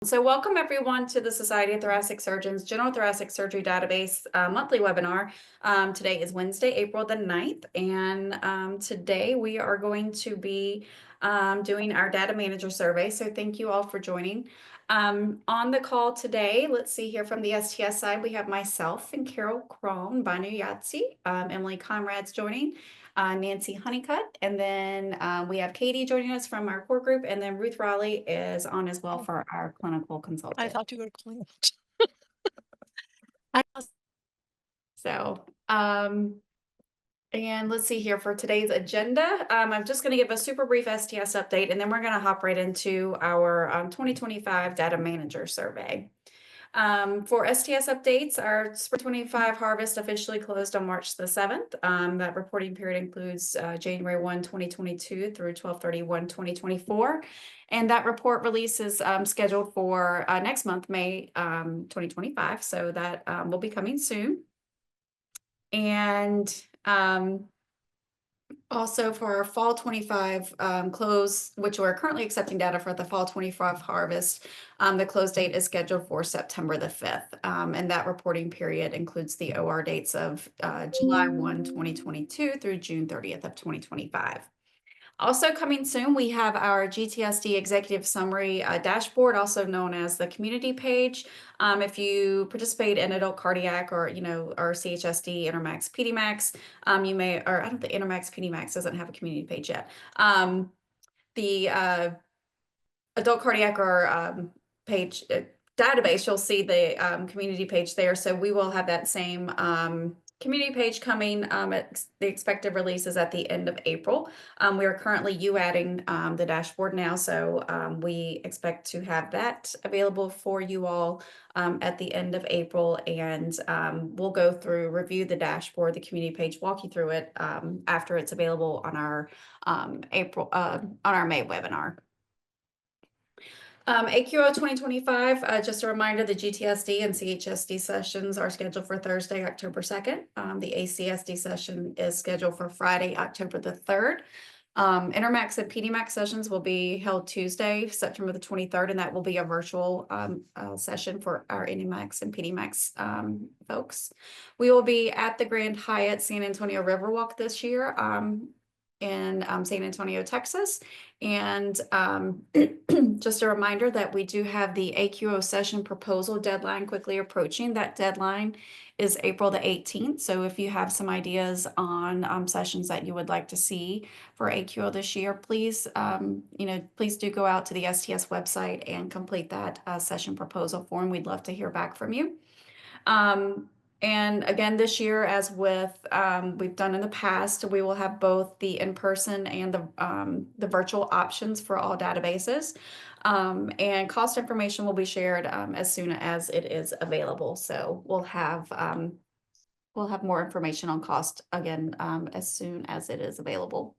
So welcome everyone to the Society of Thoracic Surgeons General Thoracic Surgery Database monthly webinar. Today is Wednesday, April the 9th, and today we are going to be doing our data manager survey. So thank you all for joining. On the call today, let's see here from the STS side, we have myself and Carol Cron, Banu Yatsi, Emily Conrad's joining. Nancy Honeycutt, and then we have Katie joining us from our core group, and then Ruth Raleigh is on as well for our clinical I consultant. thought you were calling. So, and let's see here for today's agenda. I'm just going to give a super brief STS update, and then we're going to hop right into our 2025 data manager survey. For STS updates, our Spring 25 harvest officially closed on March the 7th. That reporting period includes January 1, 2022 through 12/31/2024. And that report release is scheduled for next month, May 2025. So that will be coming soon. And also for our fall 25 close, which we're currently accepting data for the fall 25 harvest, the close date is scheduled for September the 5th. And that reporting period includes the OR dates of July 1, 2022 through June 30th of 2025. Also coming soon, we have our GTSD Executive Summary dashboard, also known as the community page. If you participate in adult cardiac or CHSD, Intermax, PDMAX, you may, or I don't think Intermax, PDMAX doesn't have a community page yet. The adult cardiac or page database, you'll see the community page there. So we will have that same community page coming. The expected release is at the end of April. We are currently UAdding the dashboard now, so we expect to have that available for you all at the end of April, and we'll go through, review the dashboard, the community page, walk you through it after it's available on our May webinar. AQO 2025, just a reminder, the GTSD and CHSD sessions are scheduled for Thursday, October 2nd. The ACSD session is scheduled for Friday, October the 3rd. Intermax and PDMAX sessions will be held Tuesday, September the 23rd, and that will be a virtual session for our Intermax and PDMAX folks. We will be at the Grand Hyatt San Antonio Riverwalk this year in San Antonio, Texas. And just a reminder that we do have the AQO session proposal deadline quickly approaching. That deadline is April the 18th. So if you have some ideas on sessions that you would like to see for AQO this year, please, please do go out to the STS website and complete that session proposal form. We'd love to hear back from you. And again, this year, as with we've done in the past, we will have both the in-person and the virtual options for all databases. And cost information will be shared as soon as it is available. So we'll have more information on cost again as soon as it is available.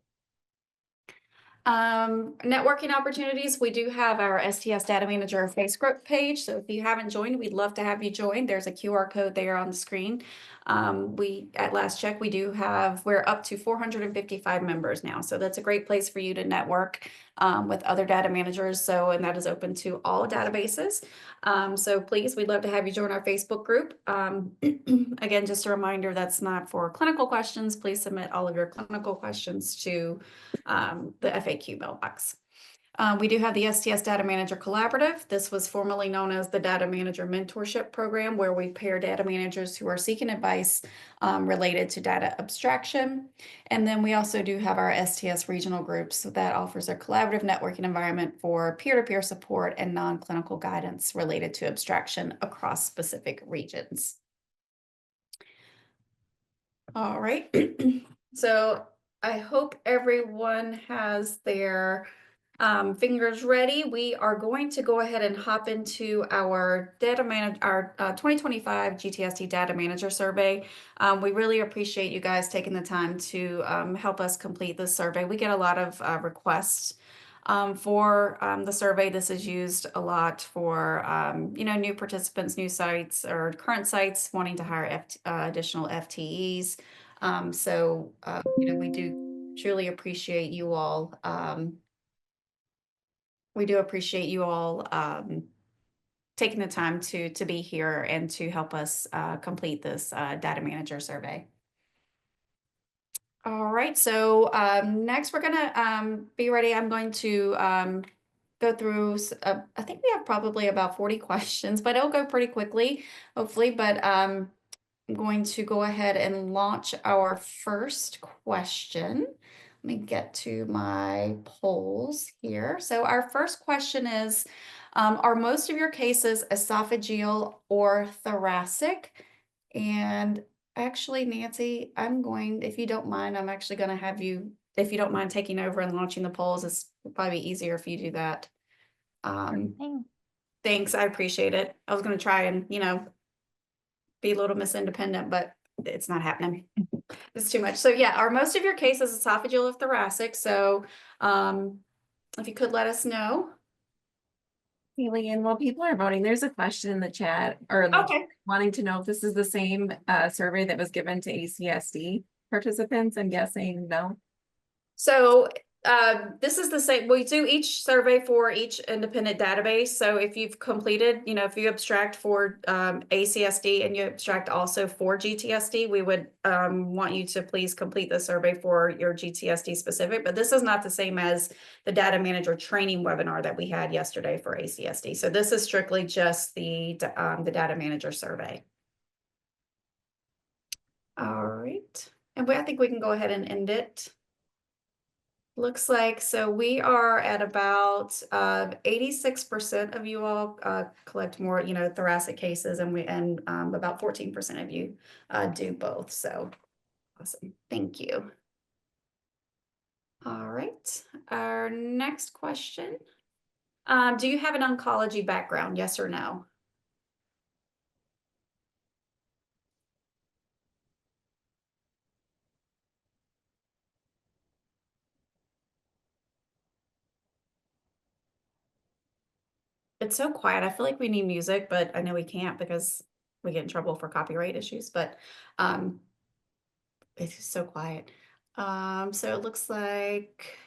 Networking opportunities. We do have our STS Data Manager Facebook page. So if you haven't joined, we'd love to have you join. There's a QR code there on the screen. At last check, we're up to 455 members now. So that's a great place for you to network with other data managers. And that is open to all databases. So please, we'd love to have you join our Facebook group. Again, just a reminder, that's not for clinical questions. Please submit all of your clinical questions to the FAQ mailbox. We do have the STS Data Manager Collaborative. This was formerly known as the Data Manager Mentorship Program, where we pair data managers who are seeking advice related to data abstraction. And then we also do have our STS regional groups that offers a collaborative networking environment for peer-to-peer support and non-clinical guidance related to abstraction across specific regions. All right. So I hope everyone has their fingers ready. We are going to go ahead and hop into our 2025 GTSD Data Manager Survey. We really appreciate you guys taking the time to help us complete this survey. We get a lot of requests for the survey. This is used a lot for new participants, new sites, or current sites wanting to hire additional FTEs. We do truly appreciate you all. taking the time to be here and to help us complete this data manager survey. All right, so next we're gonna be ready. I'm going to go through, I think we have probably about 40 questions, but it'll go pretty quickly, hopefully. But I'm going to go ahead and launch our first question. Let me get to my polls here. So our first question is, are most of your cases esophageal or thoracic? And actually, Nancy, if you don't mind, I'm actually going to have you, if you don't mind taking over and launching the polls, it's probably easier if you do that. Thanks, I appreciate it. I was going to try and, be a little Miss Independent, but it's not happening. It's too much. So yeah, are most of your cases esophageal or thoracic? So if you could let us know. Leanne, while people are voting, there's a question in the chat Okay. wanting to know if this is the same survey that was given to ACSD participants. I'm guessing no. So this is the same. We do each survey for each independent database. So if you've completed, if you abstract for ACSD and you abstract also for GTSD, we would want you to please complete the survey for your GTSD specific. But this is not the same as the data manager training webinar that we had yesterday for ACSD. So this is strictly just the data manager survey. All right. And I think we can go ahead and end it. Looks like, so we are at about 86% of you all collect more, thoracic cases, and about 14% of you do both. So awesome. Thank you. All right. Our next question. Do you have an oncology background? Yes or no? It's so quiet. I feel like we need music, but I know we can't because we get in trouble for copyright issues, but it's just so quiet. So it looks like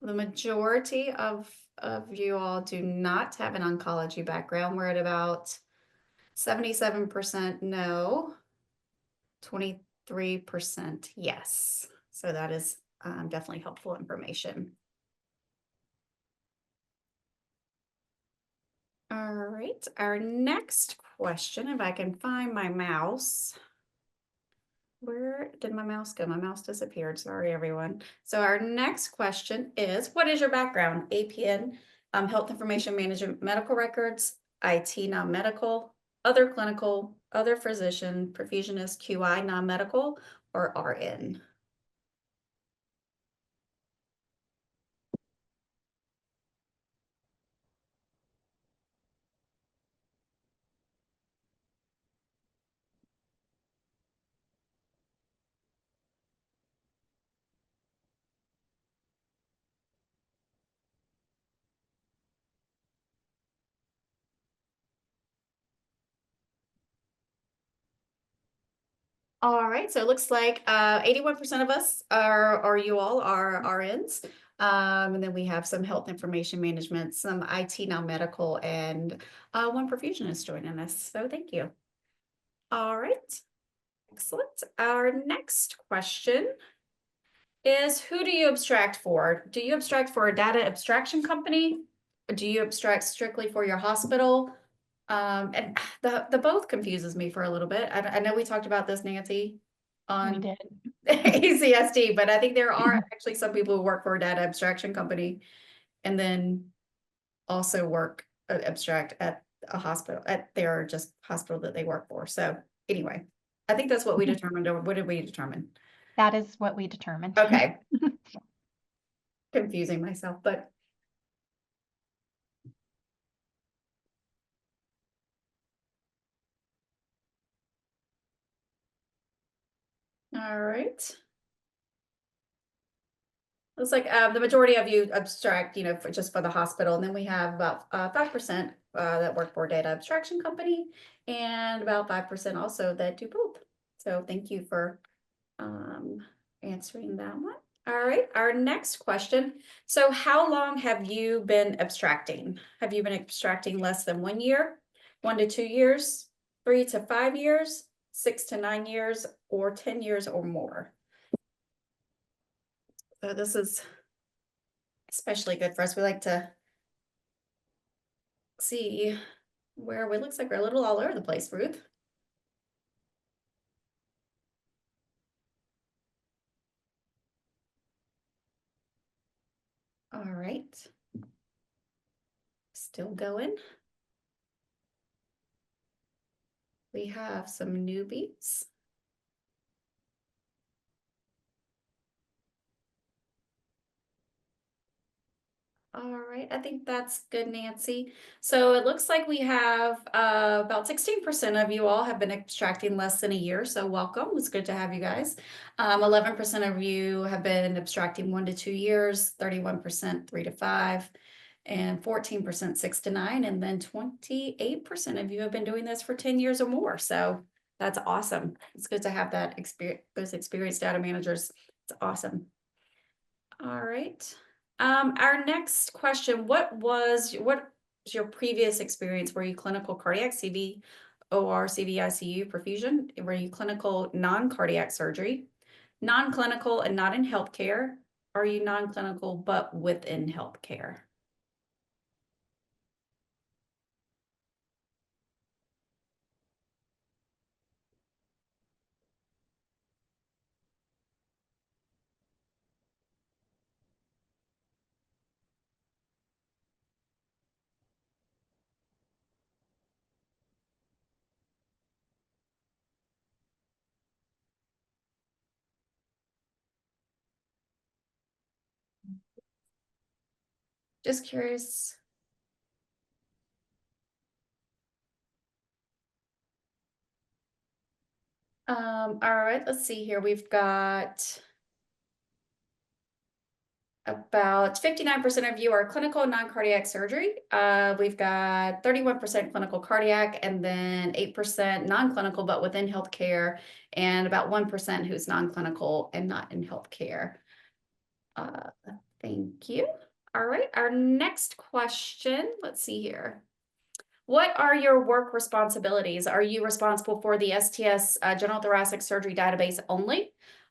the majority of you all do not have an oncology background. We're at about 77% no, 23% yes. So that is definitely helpful information. All right, our next question, if I can find my mouse. Where did my mouse go? My mouse disappeared. Sorry, everyone. So our next question is, what is your background? APN, health information management, medical records, IT, non-medical, other clinical, other physician, perfusionist, QI, non-medical, or RN? All right, so it looks like 81% of us are you all are RNs. And then we have some health information management, some IT non-medical, and one perfusionist joining us. So thank you. All right, excellent. Our next question is, who do you abstract for? Do you abstract for a data abstraction company? Or do you abstract strictly for your hospital? And the both confuses me for a little bit. I know we talked about this, Nancy, on ACSD, but I think there are actually some people who work for a data abstraction company and then also work abstract at a hospital, at their just hospital that they work for. So anyway, I think that's what we determined. Or what did we determine? That is what we determined. Okay. Confusing myself, but all right. Looks like the majority of you abstract, just for the hospital, and then we have about 5% that work for a data abstraction company, and about 5% also that do both. So thank you for answering that one. All right, our next question. So how long have you been abstracting? Have you been abstracting less than 1 year, 1 to 2 years, 3 to 5 years, 6 to 9 years, or 10 years or more? So this is especially good for us. We like to see where it looks like we're a little all over the place, Ruth. All right. Still going. We have some newbies. All right, I think that's good, Nancy. So it looks like we have about 16% of you all have been abstracting less than a year. So welcome. It's good to have you guys. 11% of you have been abstracting 1 to 2 years, 31% 3 to 5, and 14% 6 to 9, and then 28% of you have been doing this for 10 years or more. So that's awesome. It's good to have that experience, those experienced data managers. It's awesome. All right. Our next question, what was your previous experience? Were you clinical cardiac CV, OR, CV, ICU, perfusion? Were you clinical non-cardiac surgery, non-clinical and not in healthcare? Are you non-clinical but within healthcare? Just curious. All right, let's see here. We've got about 59% of you are clinical non-cardiac surgery. We've got 31% clinical cardiac, and then 8% non-clinical but within healthcare, and about 1% who's non-clinical and not in healthcare. Thank you. All right, our next question. Let's see here. What are your work responsibilities? Are you responsible for the STS general thoracic surgery database only?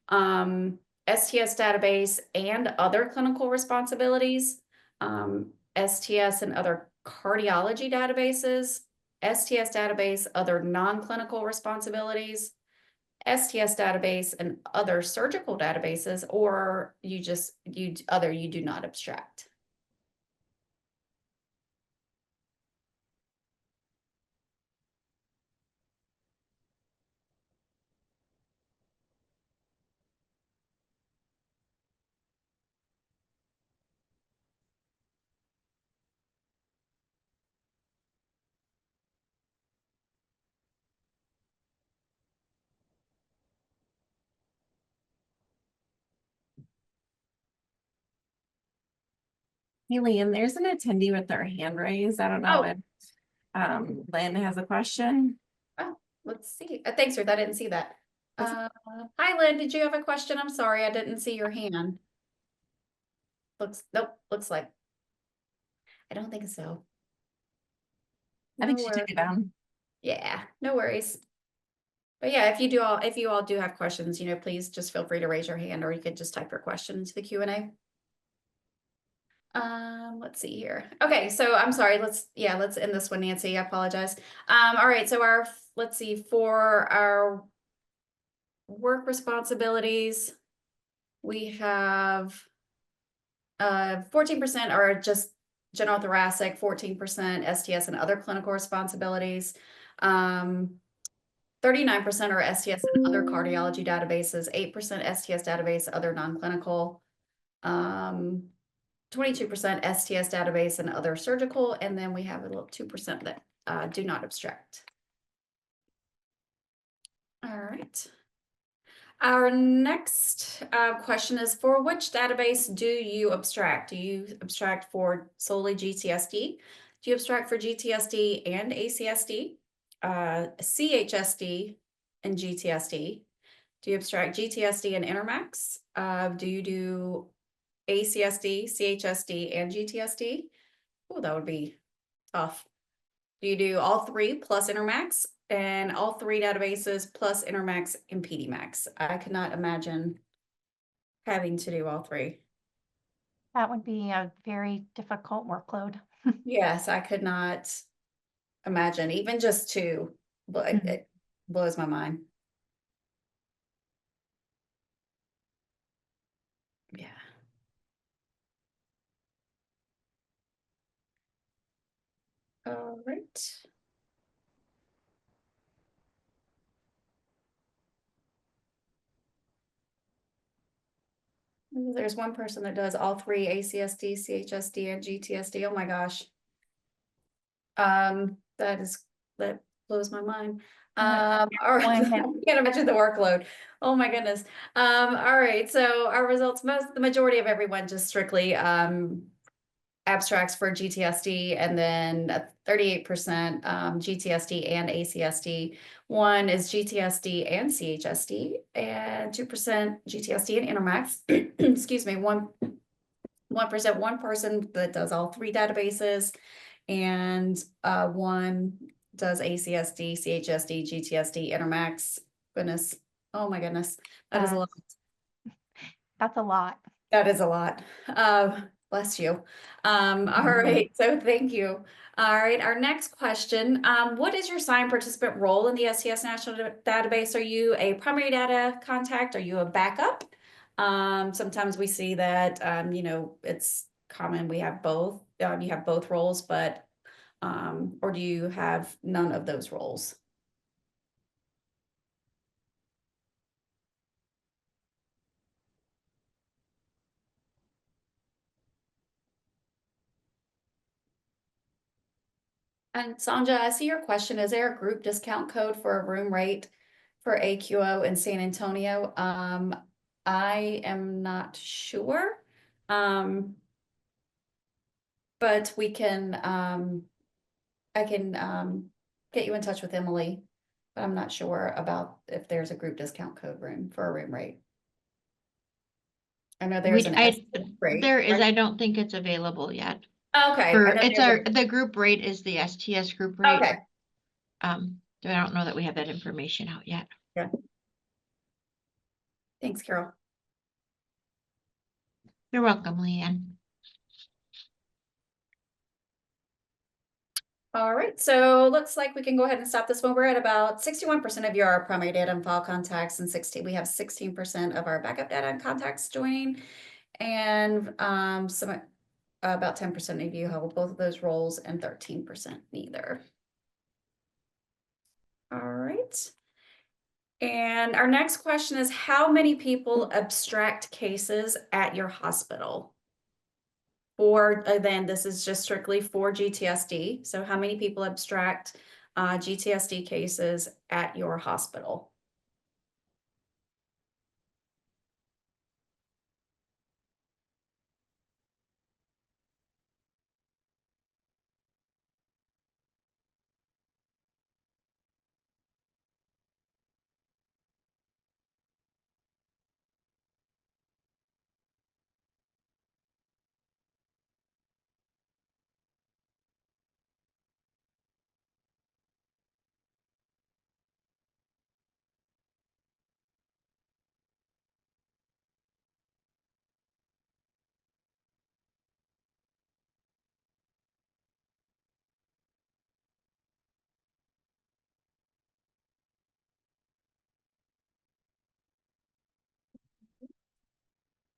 STS database and other clinical responsibilities, STS and other cardiology databases, STS database, other non-clinical responsibilities, STS database and other surgical databases, or you do not abstract? Hey, Liam, there's an attendee with their hand raised. I don't know Oh. if Lynn has a question. Oh, let's see. Thanks, Ruth. I didn't see that. That's- Hi, Lynn. Did you have a question? I'm sorry, I didn't see your hand. Nope, looks like. I don't think so. I think No she took worries. it down. Yeah, no worries. But yeah, if you all do have questions, please just feel free to raise your hand, or you could just type your question into the Q&A. Let's see here. Okay, so I'm sorry. Let's end this one, Nancy. I apologize. All right, so let's see, for our work responsibilities, we have 14% are just general thoracic, 14% STS and other clinical responsibilities. 39% are STS and other cardiology databases, 8% STS database, other non-clinical, 22% STS database and other surgical, and then we have a little 2% that do not abstract. All right. Our next question is, for which database do you abstract? Do you abstract for solely GTSD? Do you abstract for GTSD and ACSD, CHSD and GTSD, Do you abstract GTSD and Intermax? Do you do ACSD, CHSD, and GTSD? Oh, that would be tough. Do you do all three plus Intermax and all three databases plus Intermax and PDMax? I could not imagine having to do all three. That would be a very difficult workload. Yes, I could not imagine even just two, but it blows my mind. Yeah. All right. There's one person that does all three ACSD, CHSD, and GTSD. Oh my gosh. That blows my mind. All right. I can't imagine the workload. Oh my goodness. All right. So our results, the majority of everyone just strictly abstracts for GTSD, and then 38% GTSD and ACSD. One is GTSD and CHSD, and 2% GTSD and Intermax. Excuse me, 1%, one person that does all three databases, and one does ACSD, CHSD, GTSD, Intermax. Goodness, oh my goodness, that is a lot. That's a lot. That is a lot. Bless you. All right, so thank you. All right, our next question. What is your assigned participant role in the STS National Database? Are you a primary data contact? Are you a backup? Sometimes we see that, it's common, we have both, you have both roles, but, or do you have none of those roles? And Sandra, I see your question. Is there a group discount code for a room rate for AQO in San Antonio? I am not sure. But we can, I can get you in touch with Emily, but I'm not sure about if there's a group discount code room for a room rate. I know there's an rate. There is, right? I don't think it's available yet. Okay. For, I know it's there's the group rate is the STS group rate. Okay. So I don't know that we have that information out yet. Yeah. Thanks, Carol. You're welcome, Leanne. All right, so looks like we can go ahead and stop this one. We're at about 61% of your primary data and file contacts, and we have 16% of our backup data and contacts joining, and some about 10% of you hold both of those roles, and 13% neither. All right. And our next question is, how many people abstract cases at your hospital? Or then this is just strictly for GTSD. So how many people abstract GTSD cases at your hospital?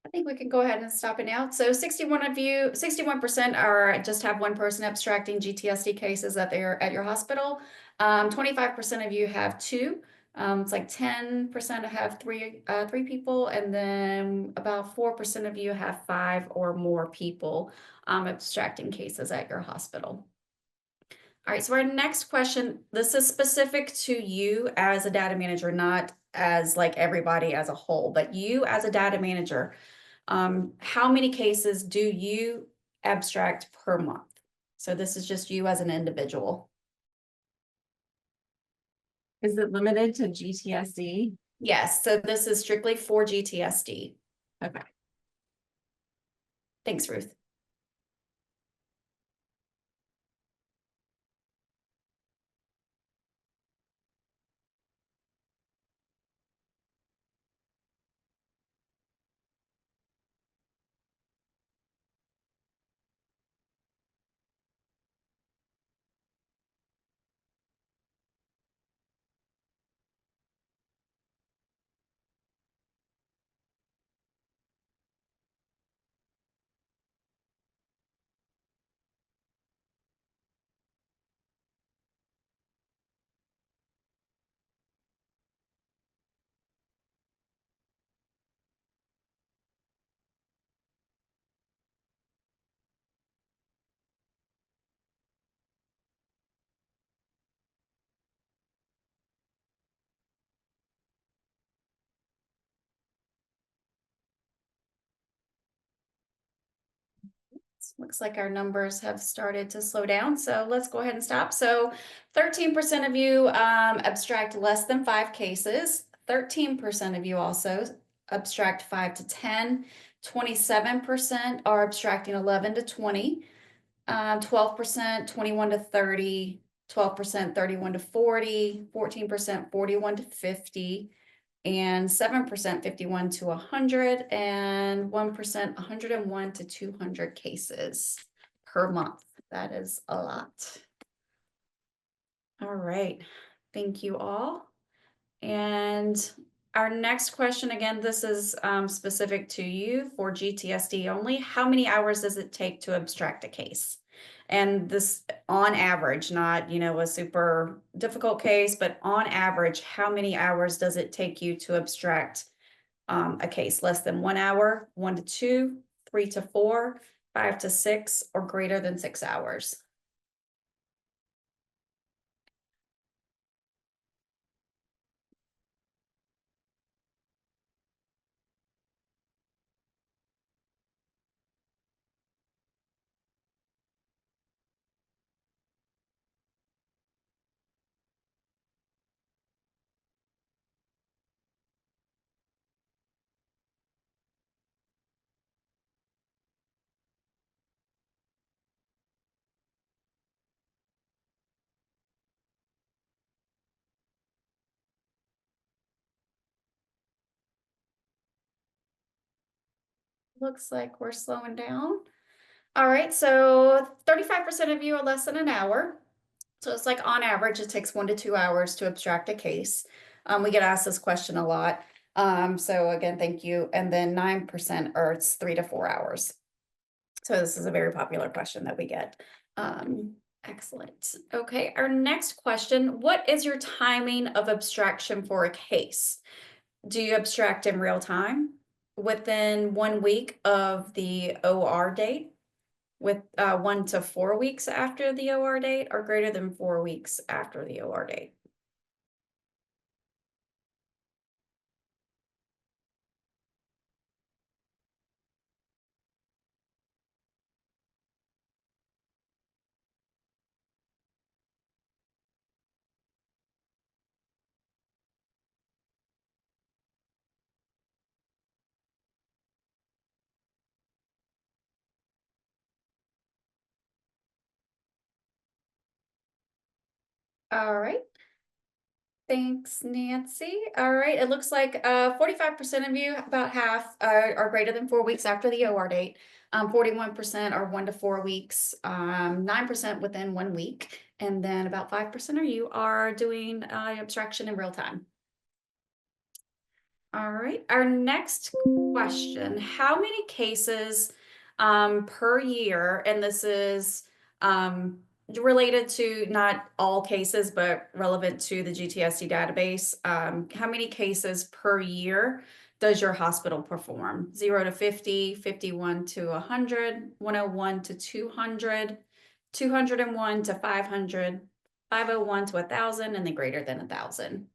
I think we can go ahead and stop it now. So 61% are just have one person abstracting GTSD cases that they're at your hospital. 25% of you have two. It's like 10% have three people, and then about 4% of you have 5 or more people abstracting cases at your hospital. All right, so our next question, this is specific to you as a data manager, not as like everybody as a whole, but you as a data manager. How many cases do you abstract per month? So this is just you as an individual. Is it limited to GTSD? Yes, so this is strictly for GTSD. Okay. Thanks, Ruth. Looks like our numbers have started to slow down, so let's go ahead and stop. So 13% of you abstract less than 5 cases. 13% of you also abstract 5 to 10. 27% are abstracting 11 to 20. 12% 21 to 30. 12% 31 to 40. 14% 41 to 50. And 7% 51 to 100, and 1% 101 to 200 cases per month. That is a lot. All right, thank you all. And our next question, again, this is specific to you for GTSD only. How many hours does it take to abstract a case? And this on average, not, a super difficult case, but on average, how many hours does it take you to abstract a case? Less than 1 hour, 1 to 2, 3 to 4, 5 to 6, or greater than 6 hours? Looks like we're slowing down. All right, so 35% of you are less than an hour. So it's like on average, it takes 1 to 2 hours to abstract a case. We get asked this question a lot. So again, thank you. And then 9% are it's 3 to 4 hours. So this is a very popular question that we get. Excellent. Okay, our next question, what is your timing of abstraction for a case? Do you abstract in real time within 1 week of the OR date, with 1 to 4 weeks after the OR date, or greater than 4 weeks after the OR date? All right. Thanks, Nancy. All right, it looks like 45% of you, about half, are greater than 4 weeks after the OR date. 41% are 1 to 4 weeks, 9% within 1 week, and then about 5% of you are doing abstraction in real time. All right, our next question, how many cases per year, and this is related to not all cases, but relevant to the GTSD database, how many cases per year does your hospital perform? 0 to 50, 51 to 100, 101 to 200, 201 to 500, 501 to 1,000, and then greater than 1,000.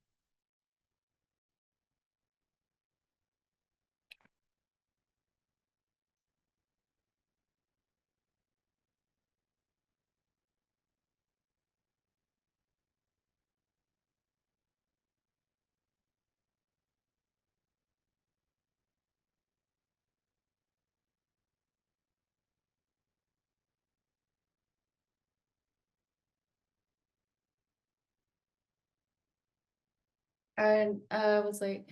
And was like.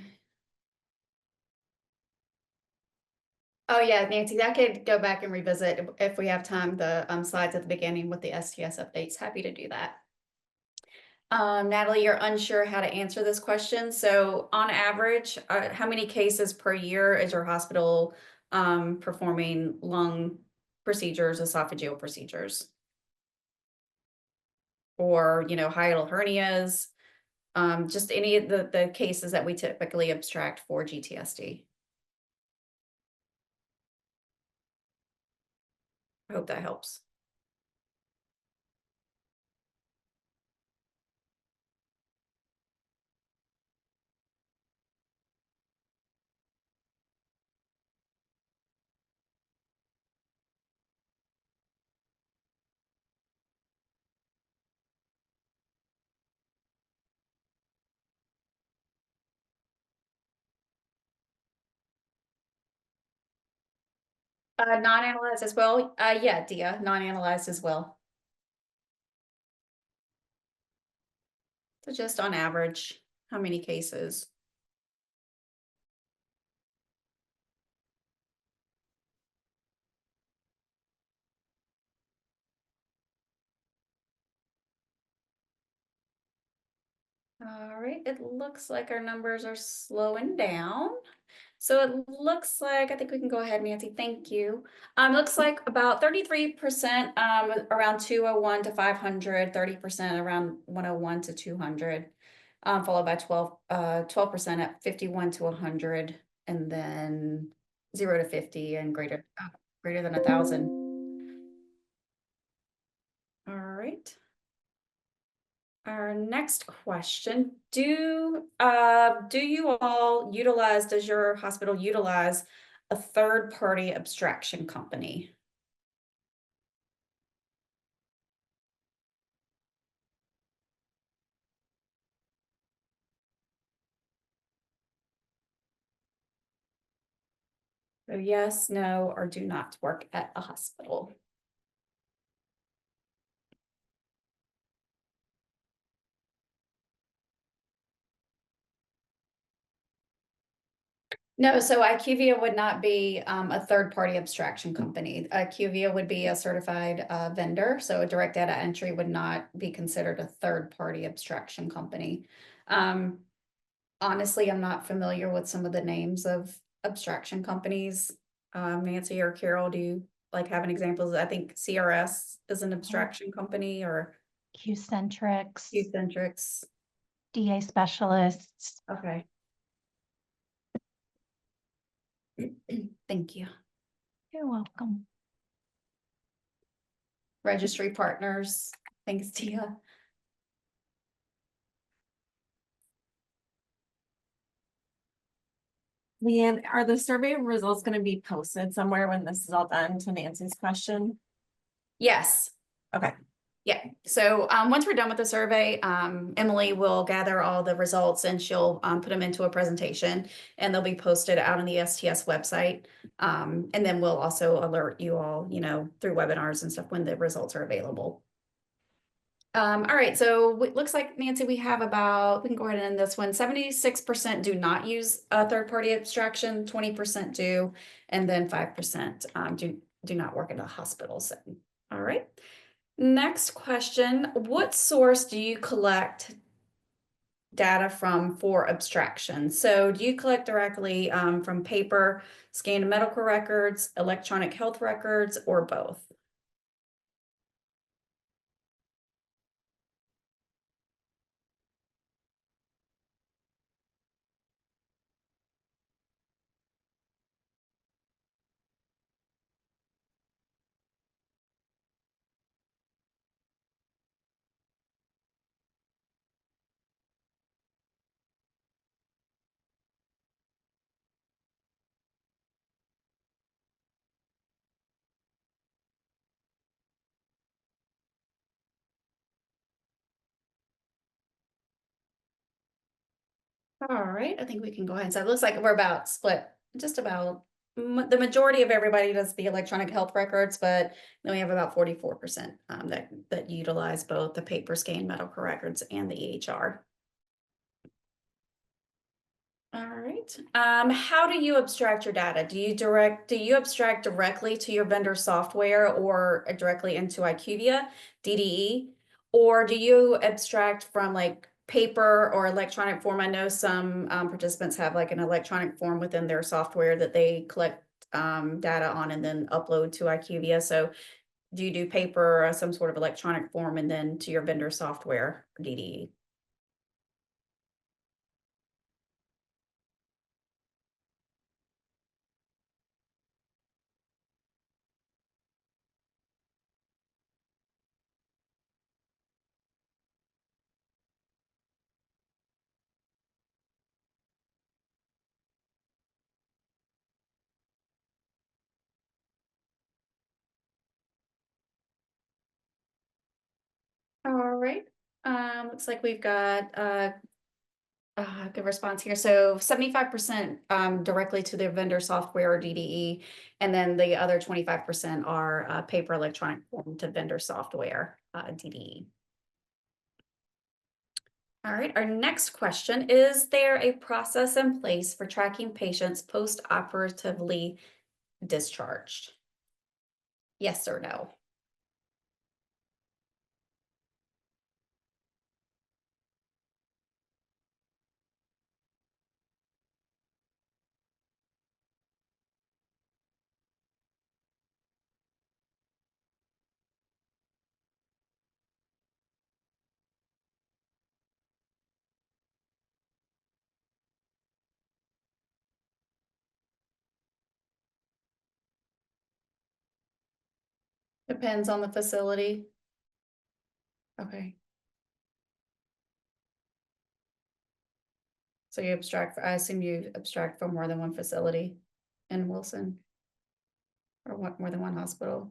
Oh, yeah, Nancy, I could go back and revisit if we have time, the slides at the beginning with the STS updates. Happy to do that. Natalie, you're unsure how to answer this question. So on average, how many cases per year is your hospital performing lung procedures, esophageal procedures? Or, hiatal hernias, just any of the cases that we typically abstract for GTSD. I hope that helps. Non-analyzed as well. Yeah, Dia, non-analyzed as well. So just on average, how many cases? All right, it looks like our numbers are slowing down. So it looks like, I think we can go ahead, Nancy, thank you. Looks like about 33% around 201 to 500, 30% around 101 to 200, followed by 12% at 51 to 100, and then 0 to 50 and greater than 1,000. All right. Our next question, do you all utilize, does your hospital utilize a third-party abstraction company? So yes, no, or do not work at a hospital. No, so IQVIA would not be a third-party abstraction company. IQVIA would be a certified vendor, so a direct data entry would not be considered a third-party abstraction company. Honestly, I'm not familiar with some of the names of abstraction companies. Nancy or Carol, do you have an example? I think CRS is an abstraction company, or Q-Centrics, Qcentrics. DA specialists. Okay. Thank you. You're welcome. Registry partners. Thanks, Tia. Leanne, are the survey results going to be posted somewhere when this is all done, to Nancy's question? Yes. Okay. Yeah. So once we're done with the survey, Emily will gather all the results and she'll put them into a presentation, and they'll be posted out on the STS website. And then we'll also alert you all, through webinars and stuff when the results are available. All right, so it looks like, Nancy, we have we can go ahead and end this one. 76% do not use a third-party abstraction, 20% do, and then 5% do not work in a hospital setting. All right. Next question, what source do you collect data from for abstraction? So do you collect directly from paper, scanned medical records, electronic health records, or both? All right, I think we can go ahead and say it looks like we're about split, just about the majority of everybody does the electronic health records, but then we have about 44% that utilize both the paper scanned medical records and the EHR. All right. How do you abstract your data? Do you abstract directly to your vendor software or directly into IQVIA, DDE? Or do you abstract from like paper or electronic form? I know some participants have like an electronic form within their software that they collect data on and then upload to IQVIA. So do you do paper or some sort of electronic form and then to your vendor software, DDE? All right. Looks like we've got good response here. So 75% directly to their vendor software or DDE, and then the other 25% are paper electronic form to vendor software, DDE. All right, our next question, is there a process in place for tracking patients post-operatively discharged? Yes or no? Depends on the facility. Okay. So you abstract, I assume you abstract from more than one facility in Wilson? Or what, more than one hospital?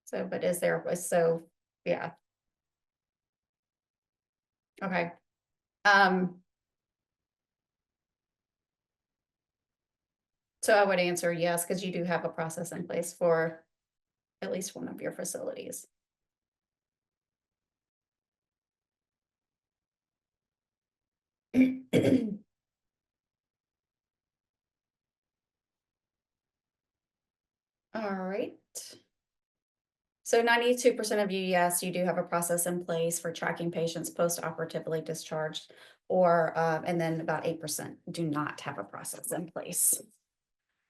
So, but is there, so, yeah. Okay. So I would answer yes, because you do have a process in place for at least one of your facilities. All right. So 92% of you, yes, you do have a process in place for tracking patients post-operatively discharged, or and then about 8% do not have a process in place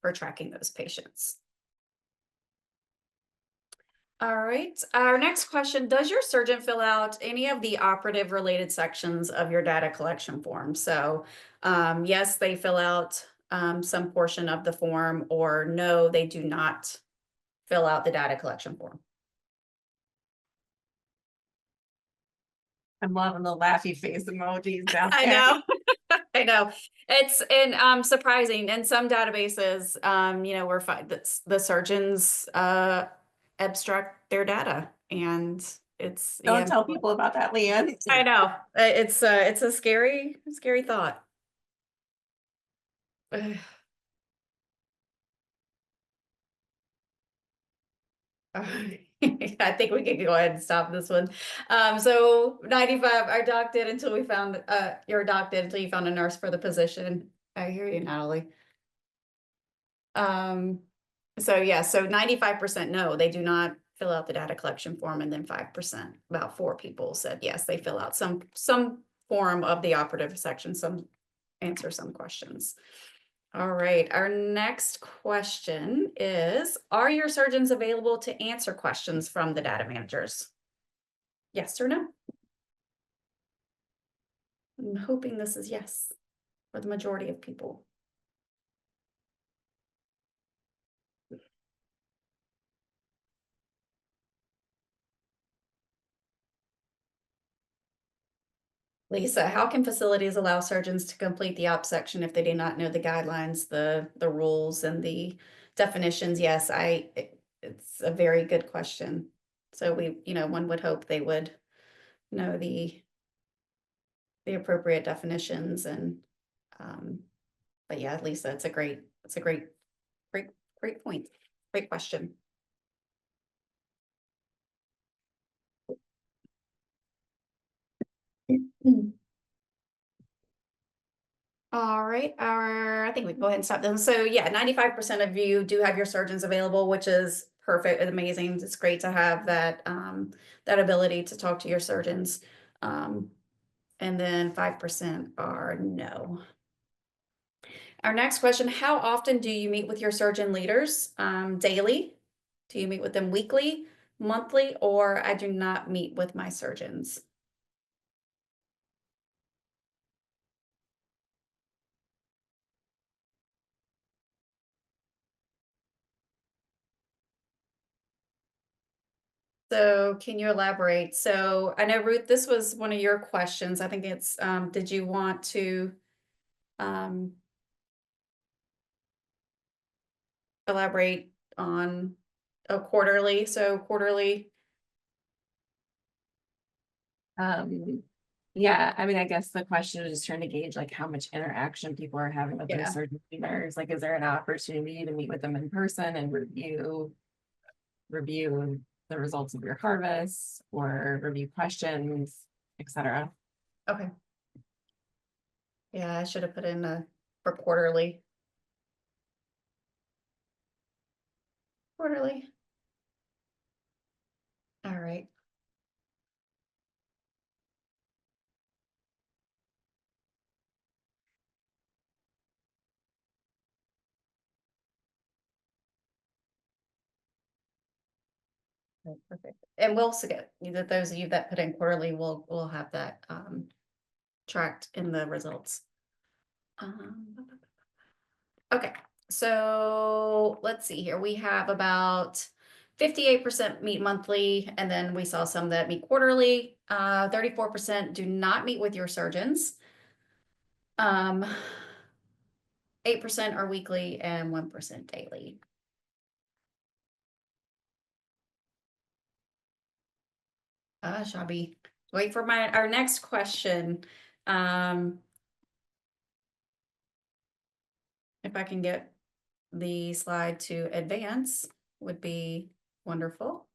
for tracking those patients. All right, our next question, does your surgeon fill out any of the operative related sections of your data collection form? So yes, they fill out some portion of the form, or no, they do not fill out the data collection form. I'm loving the laughy face emojis down I there. know. I know. It's surprising in some databases, we're the surgeons abstract their data, and it's Don't tell people about that, Leanne. I know. It's a scary thought. I think we can go ahead and stop this one. So 95, our doc did until we found your doc did until you found a nurse for the position. I hear you, Natalie. So yeah, so 95% no, they do not fill out the data collection form, and then 5%, about 4 people said yes, they fill out some form of the operative section, answer some questions. All right, our next question is, are your surgeons available to answer questions from the data managers? Yes or no? I'm hoping this is yes for the majority of people. Lisa, how can facilities allow surgeons to complete the op section if they do not know the guidelines, the rules and the definitions? Yes, it's a very good question. So one would hope they would know the appropriate definitions and, but yeah, Lisa, it's a great point. Great question. All right, I think we can go ahead and stop them. So yeah, 95% of you do have your surgeons available, which is perfect and amazing. It's great to have that, that ability to talk to your surgeons. And then 5% are no. Our next question, how often do you meet with your surgeon leaders? Daily? Do you meet with them weekly, monthly, or I do not meet with my surgeons? So can you elaborate? So I know Ruth, this was one of your questions. I think it's, did you want to um, elaborate on a quarterly? So quarterly, Yeah, I mean, I guess the question is just trying to gauge like how much interaction people are having with their Yeah. surgeon leaders. Like, is there an opportunity to meet with them in person and review the results of your harvest or review questions, etc. okay. Yeah, I should have put in for quarterly. Quarterly. All right. Okay, perfect. And we'll get that those of you that put in quarterly will have that tracked in the results. Okay, so let's see here. We have about 58% meet monthly, and then we saw some that meet quarterly. 34% do not meet with your surgeons. 8% are weekly and 1% daily. Shall we wait for our next question? If I can get the slide to advance would be wonderful.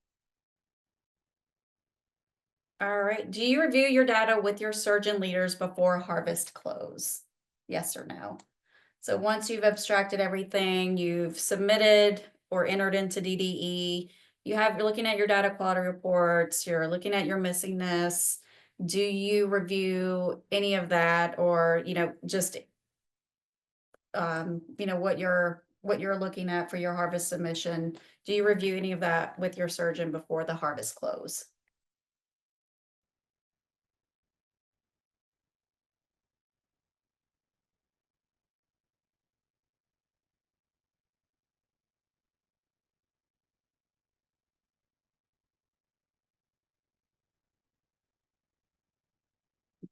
All right. Do you review your data with your surgeon leaders before harvest close? Yes or no? So once you've abstracted everything, you've submitted or entered into DDE, you're looking at your data quality reports, you're looking at your missingness. Do you review any of that, or, just, what you're looking at for your harvest submission? Do you review any of that with your surgeon before the harvest close?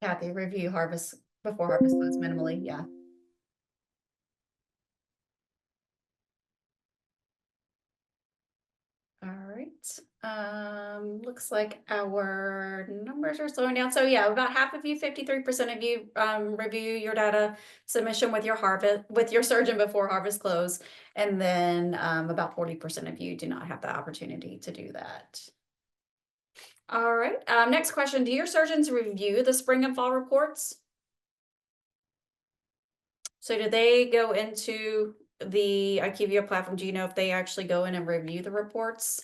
Kathy, review harvest before harvest close minimally, yeah. All right. Looks like our numbers are slowing down. So yeah, about half of you, 53% of you, review your data submission with your surgeon before harvest close. And then, about 40% of you do not have the opportunity to do that. All right. Next question. Do your surgeons review the spring and fall reports? So do they go into the IQVIA platform? Do you know if they actually go in and review the reports?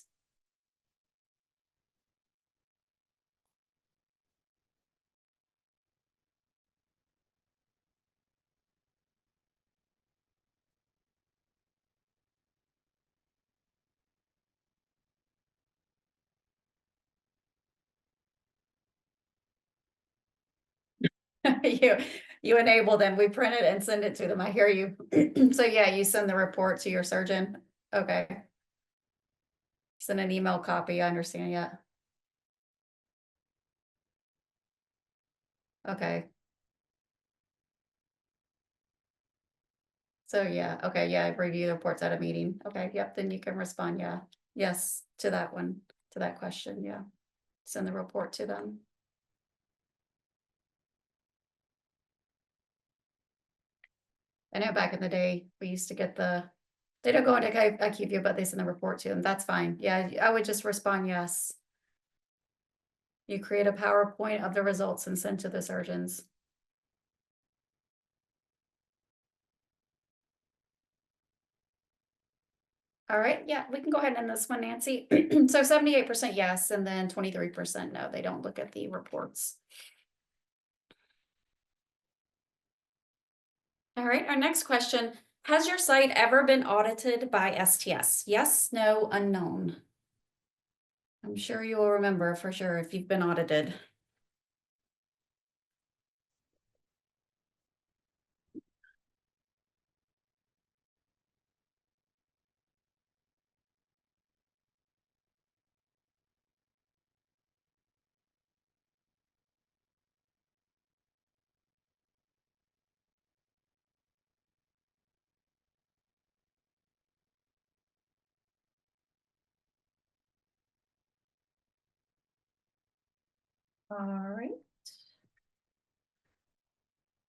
You, you enable them, we print it and send it to them, I hear you. So yeah, you send the report to your surgeon, okay. Send an email copy, I understand, yeah. Okay. So yeah, okay, yeah, review the reports at a meeting, okay, yep, then you can respond, yeah, yes, to that one, to that question, yeah. Send the report to them. I know back in the day, we used to get they don't go into IQVIA, but they send the report to them, that's fine, yeah, I would just respond yes. You create a PowerPoint of the results and send to the surgeons. All right, yeah, we can go ahead and end this one, Nancy. So 78% yes, and then 23% no, they don't look at the reports. All right, our next question, has your site ever been audited by STS? Yes, no, unknown. I'm sure you will remember for sure if you've been audited. All right.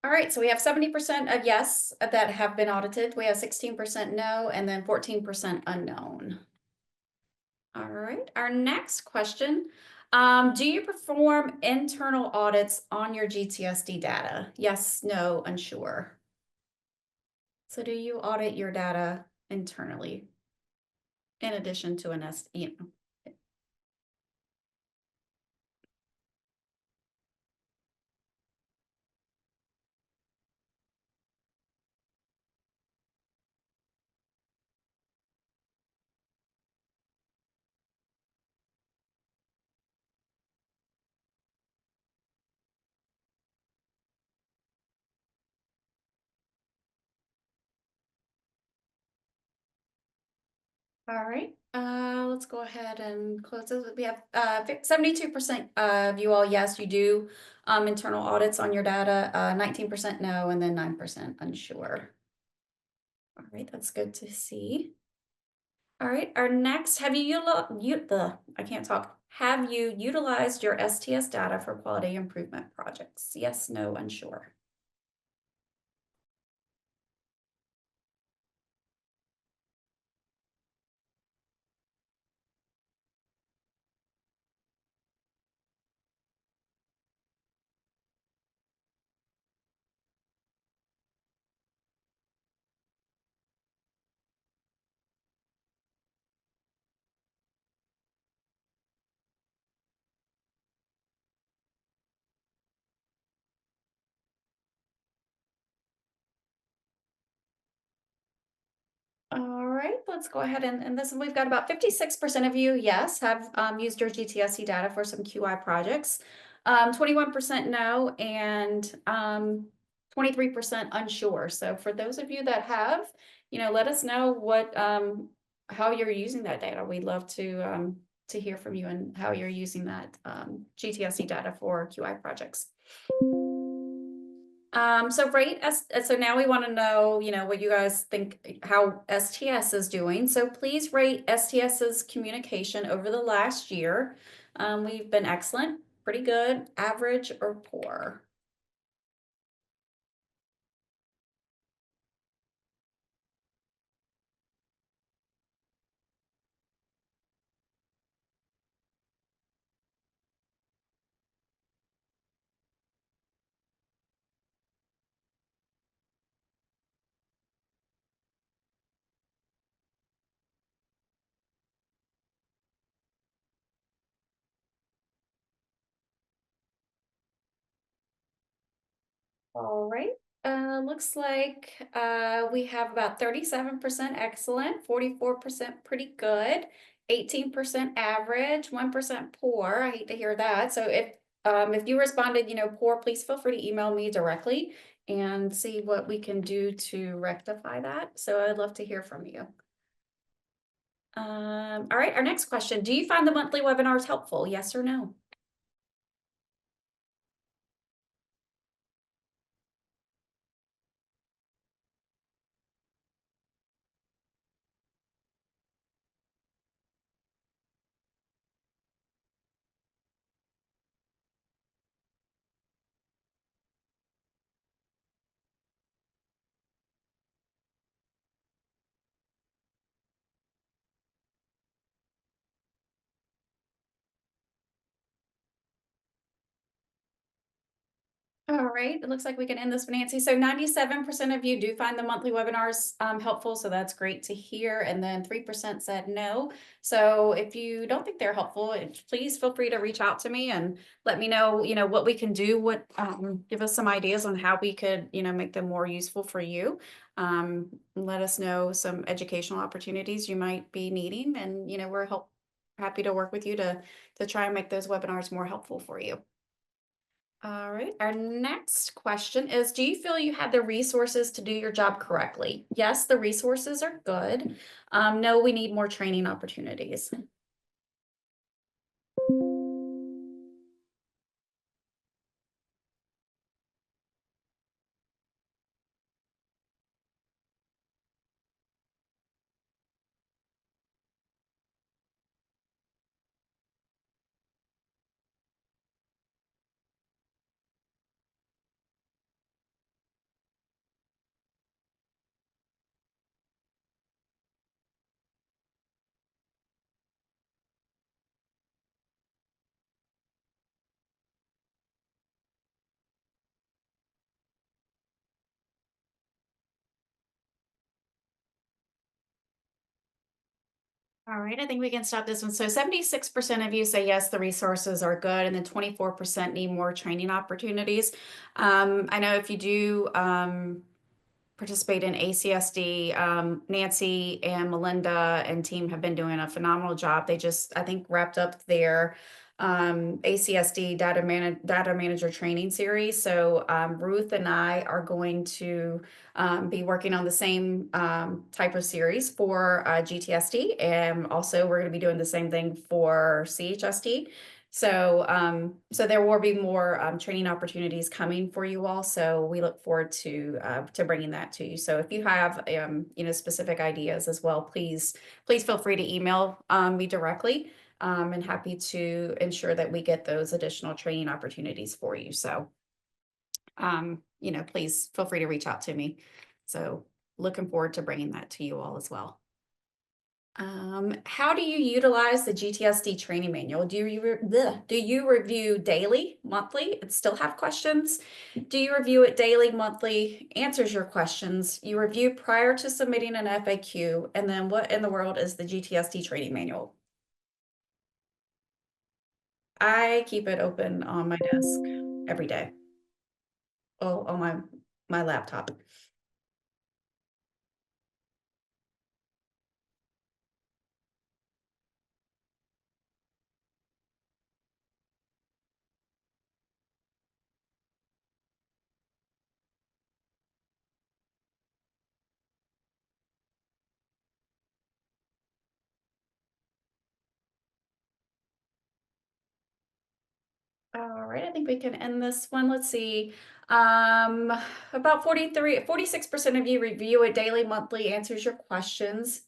All right, so we have 70% of yes that have been audited. We have 16% no, and then 14% unknown. All right, our next question. Do you perform internal audits on your GTSD data? Yes, no, unsure. So do you audit your data internally in addition to an All right, let's go ahead and close this. We have 72% of you all, yes, you do internal audits on your data, 19% no, and then 9% unsure. All right, that's good to see. All right, our next, have you I can't talk. Have you utilized your STS data for quality improvement projects? Yes, no, unsure. All right, let's go ahead and this, we've got about 56% of you, yes, have used your GTSC data for some QI projects. 21% no, and 23% unsure. So for those of you that have, let us know what how you're using that data. We'd love to hear from you and how you're using that GTSC data for QI projects. So now we want to know, what you guys think, how STS is doing. So please rate STS's communication over the last year. We've been excellent, pretty good, average, or poor. All right. Looks like we have about 37% excellent, 44% pretty good, 18% average, 1% poor. I hate to hear that. So if you responded, poor, please feel free to email me directly and see what we can do to rectify that. So I'd love to hear from you. All right, our next question. Do you find the monthly webinars helpful? Yes or no? All right, it looks like we can end this with Nancy. So 97% of you do find the monthly webinars helpful, so that's great to hear. And then 3% said no. So if you don't think they're helpful, please feel free to reach out to me and let me know, what we can do, give us some ideas on how we could, make them more useful for you. Let us know some educational opportunities you might be needing, and we're happy to work with you to try and make those webinars more helpful for you. All right, our next question is, do you feel you have the resources to do your job correctly? Yes, the resources are good. No, we need more training opportunities. All right, I think we can stop this one. So 76% of you say yes, the resources are good, and then 24% need more training opportunities. I know if you do participate in ACSD. Nancy and Melinda and team have been doing a phenomenal job. They just, I think, wrapped up their ACSD data manager training series. So Ruth and I are going to be working on the same type of series for GTSD, and also we're going to be doing the same thing for CHSD. So there will be more training opportunities coming for you all. So we look forward to bringing that to you. So if you have specific ideas as well, please feel free to email me directly. And happy to ensure that we get those additional training opportunities for you. So please feel free to reach out to me. So looking forward to bringing that to you all as well. How do you utilize the GTSD training manual? Do you review daily, monthly, and still have questions? Do you review it daily, monthly, answers your questions? You review prior to submitting an FAQ, and then what in the world is the GTSD training manual? I keep it open on my desk every day. Oh, on my laptop. All right, I think we can end this one. Let's see. About 46% of you review it daily, monthly, answers your questions.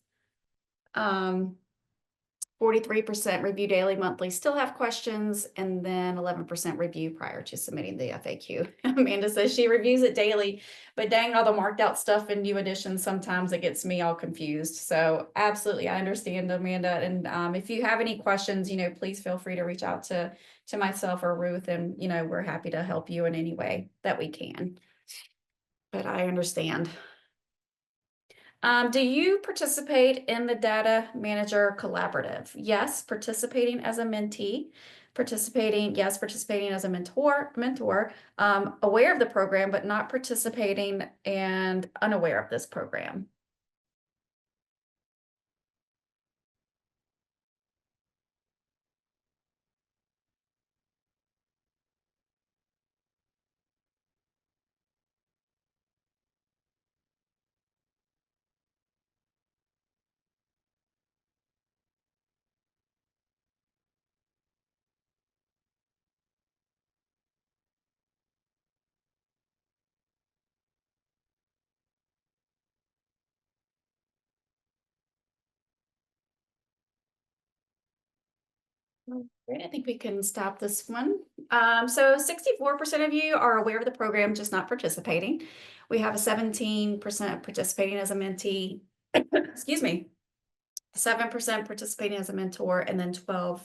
43% review daily, monthly, still have questions, and then 11% review prior to submitting the FAQ. Amanda says she reviews it daily, but dang, all the marked out stuff and new additions, sometimes it gets me all confused. So absolutely, I understand, Amanda. And if you have any questions, please feel free to reach out to myself or Ruth, and we're happy to help you in any way that we can. But I understand. Do you participate in the Data Manager Collaborative? Yes, participating as a mentee. Participating as a mentor, aware of the program, but not participating and unaware of this program. Great, I think we can stop this one. So 64% of you are aware of the program, just not participating. We have a 17% participating as a mentee. Excuse me. 7% participating as a mentor, and then 12%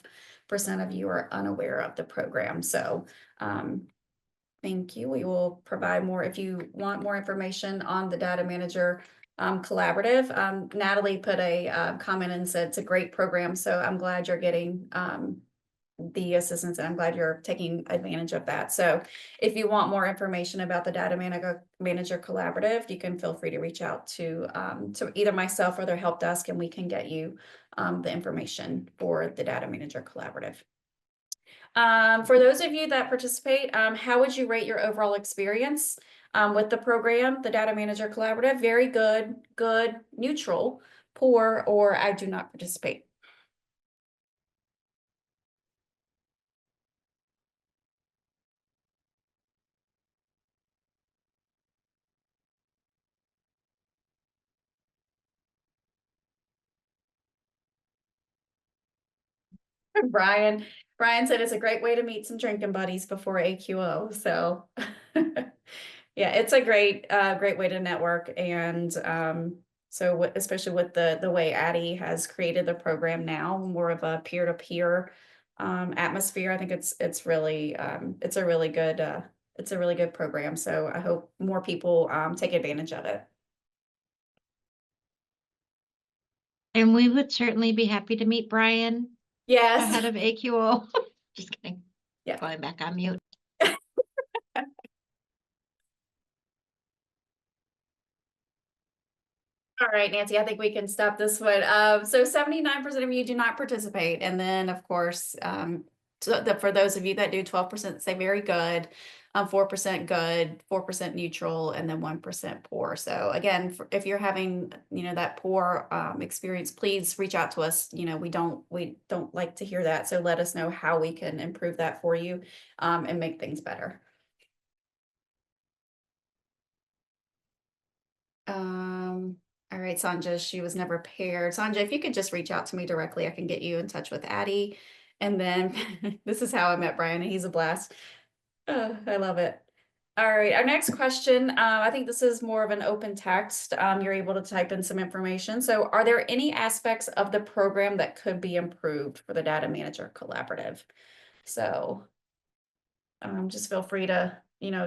of you are unaware of the program. So Thank you. We will provide more if you want more information on the Data Manager Collaborative. Natalie put a comment and said it's a great program, so I'm glad you're getting the assistance, and I'm glad you're taking advantage of that. So if you want more information about the Data Manager Collaborative, you can feel free to reach out to either myself or their help desk, and we can get you the information for the Data Manager Collaborative. For those of you that participate, how would you rate your overall experience with the program, the Data Manager Collaborative? Very good, good, neutral, poor, or I do not participate. Brian said it's a great way to meet some drinking buddies before AQO. So yeah, it's a great way to network. And so especially with the way Addie has created the program now, more of a peer-to-peer atmosphere. I think it's really it's a really good program. So I hope more people take advantage of it. And we would certainly be happy to meet Brian Yes. ahead of AQO. Just kidding. Yeah. Going back on mute. All right, Nancy, I think we can stop this one. So 79% of you do not participate. And then, of course, for those of you that do, 12% say very good, 4% good, 4% neutral, and then 1% poor. So again, if you're having, that poor experience, please reach out to us. We don't like to hear that. So let us know how we can improve that for you and make things better. All right, Sanja, she was never paired. Sanja, if you could just reach out to me directly, I can get you in touch with Addie. And then this is how I met Brian, and he's a blast. I love it. All right, our next question, I think this is more of an open text. You're able to type in some information. So are there any aspects of the program that could be improved for the Data Manager Collaborative? So just feel free to,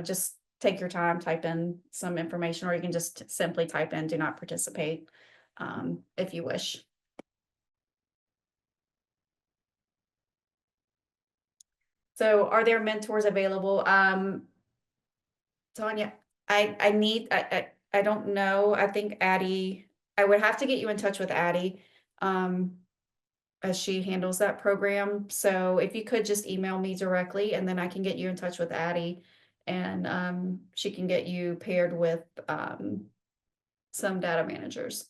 just take your time, type in some information, or you can just simply type in do not participate if you wish. So are there mentors available? Tanya, I don't know. I think Addie, I would have to get you in touch with Addie as she handles that program. So if you could just email me directly, and then I can get you in touch with Addie, and she can get you paired with some data managers.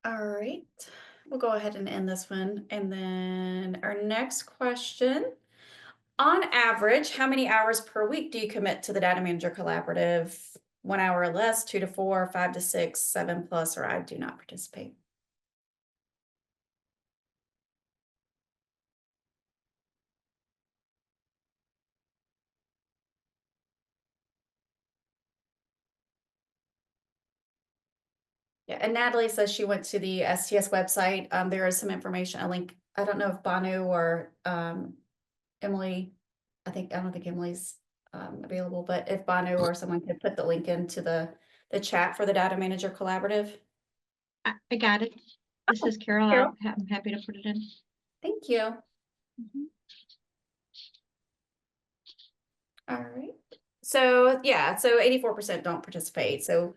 All right, we'll go ahead and end this one. And then our next question, on average, how many hours per week do you commit to the Data Manager Collaborative? 1 hour or less, 2 to 4, 5 to 6, 7 plus, or I do not participate. Yeah, and Natalie says she went to the STS website. There is some information, a link. I don't know if Banu or Emily, I don't think Emily's available, but if Banu or someone could put the link into the chat for the Data Manager Collaborative. I got it. This is Carol. Carol. I'm happy to put it in. Thank you. Mhm. All right. So yeah, so 84% don't participate. So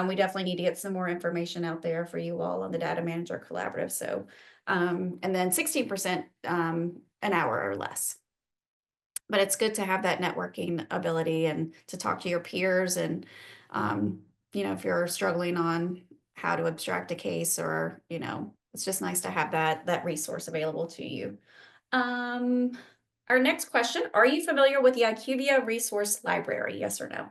we definitely need to get some more information out there for you all on the Data Manager Collaborative. So and then 16% an hour or less. But it's good to have that networking ability and to talk to your peers, and if you're struggling on how to abstract a case, or it's just nice to have that resource available to you. Our next question, are you familiar with the IQVIA Resource Library? Yes or no?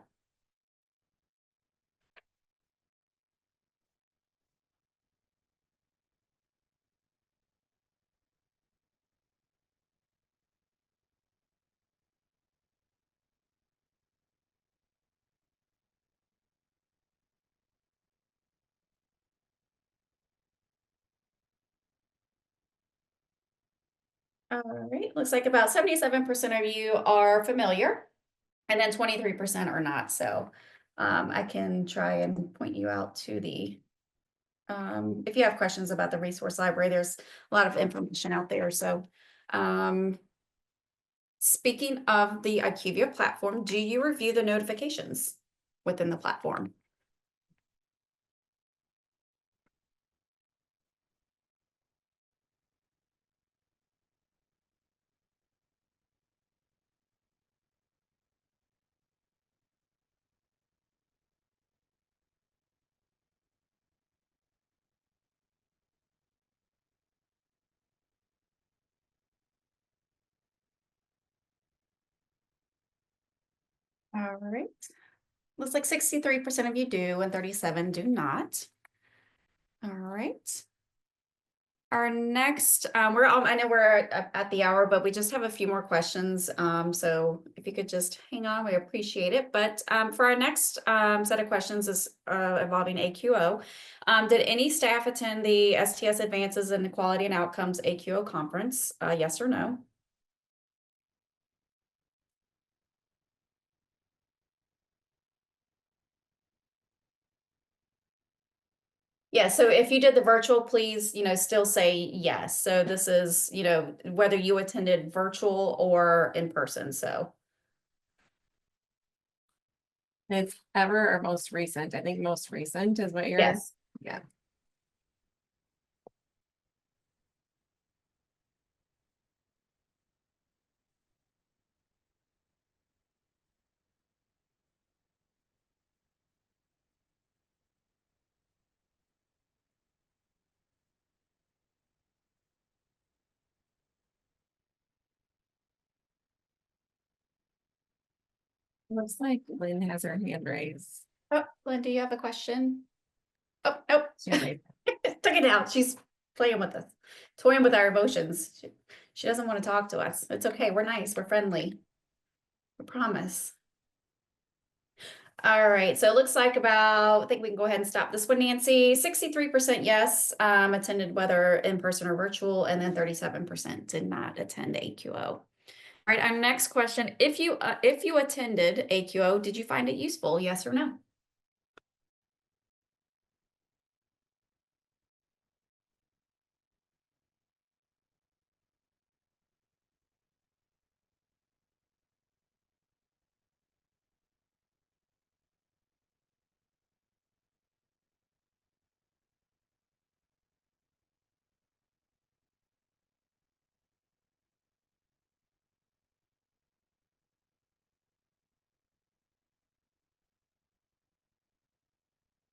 All right, looks like about 77% of you are familiar, and then 23% are not. So I can try and point you out to the, if you have questions about the resource library, there's a lot of information out there. So speaking of the IQVIA platform, do you review the notifications within the platform? All right. Looks like 63% of you do and 37 do not. All right. Our next, I know we're at the hour, but we just have a few more questions. So if you could just hang on, we appreciate it. But for our next set of questions is involving AQO. Did any staff attend the STS Advances in Equality and Outcomes AQO conference? Yes or no? Yeah, so if you did the virtual, please, still say yes. So this is, whether you attended virtual or in person, so. It's ever or most recent. I think most recent is what you're. Yes. Yeah. Looks like Lynn has her hand raised. Oh, Linda, you have a question? Oh, nope. She raised- Took it out. She's playing with us, toying with our emotions. She doesn't want to talk to us. It's okay. We're nice. We're friendly. I promise. All right. So it looks like I think we can go ahead and stop this one, Nancy. 63% yes, attended whether in person or virtual, and then 37% did not attend AQO. All right. Our next question, if you attended AQO, did you find it useful? Yes or no?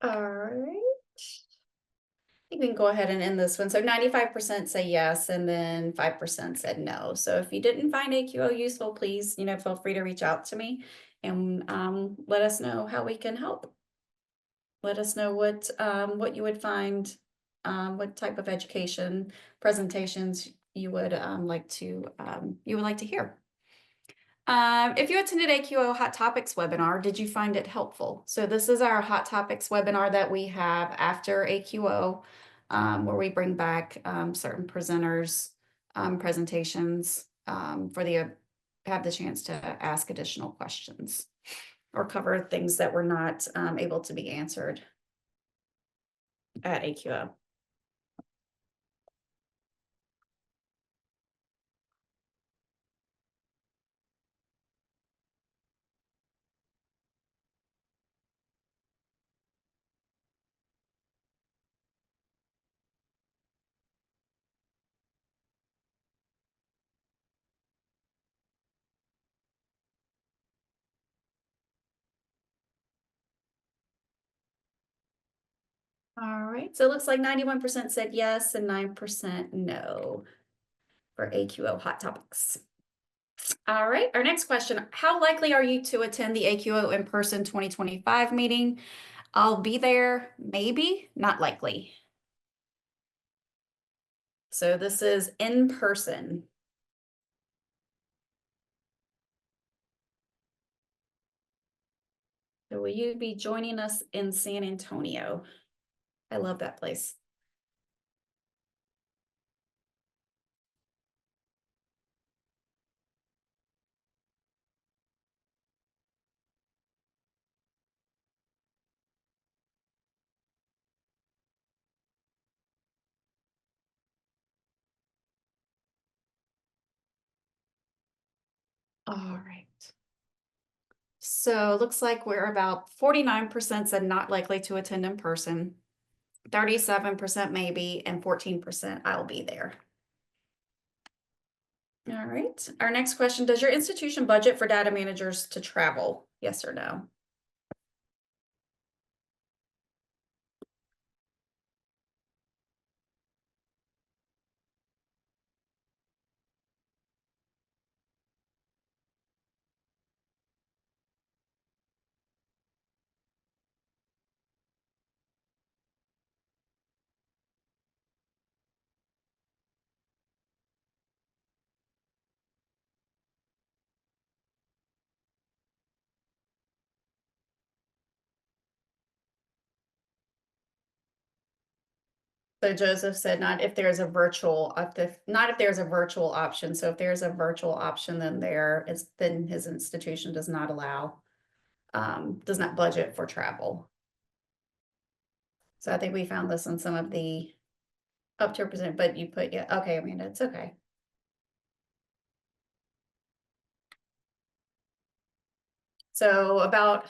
All right. I think we can go ahead and end this one. So 95% say yes, and then 5% said no. So if you didn't find AQO useful, please, feel free to reach out to me and let us know how we can help. Let us know what you would find, what type of education presentations you would like to hear. If you attended AQO Hot Topics webinar, did you find it helpful? So this is our Hot Topics webinar that we have after AQO, where we bring back certain presenters, presentations have the chance to ask additional questions or cover things that were not able to be answered at AQO. All right, so it looks like 91% said yes and 9% no. for AQO Hot Topics. All right, our next question. How likely are you to attend the AQO in-person 2025 meeting? I'll be there, maybe, not likely. So this is in person. So will you be joining us in San Antonio? I love that place. All right. So it looks like we're about 49% said not likely to attend in person, 37% maybe, and 14% I'll be there. All right. Our next question, does your institution budget for data managers to travel? Yes or no? So Joseph said not if there's a virtual, not if there's a virtual option. So if there's a virtual option, then then his institution does not allow, does not budget for travel. So I think we found this on some of the up to a percent, but you put, yeah, okay, Amanda, it's okay. So about, I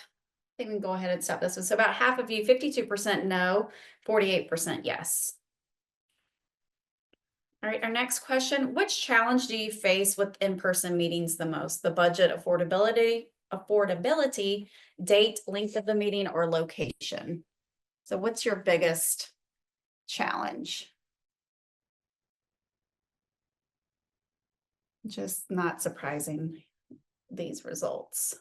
think we can go ahead and stop this. So about half of you, 52% no, 48% yes. All right, our next question, which challenge do you face with in-person meetings the most? The budget, affordability, date, length of the meeting, or location? So what's your biggest challenge? Just not surprising, these results.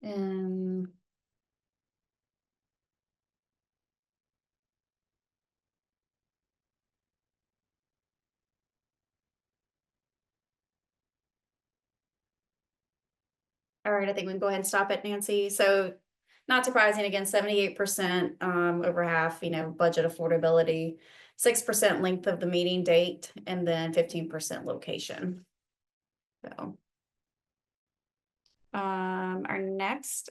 And all right, I think we can go ahead and stop it, Nancy. So not surprising, again, 78%, over half, budget affordability, 6% length of the meeting date, and then 15% location. So our next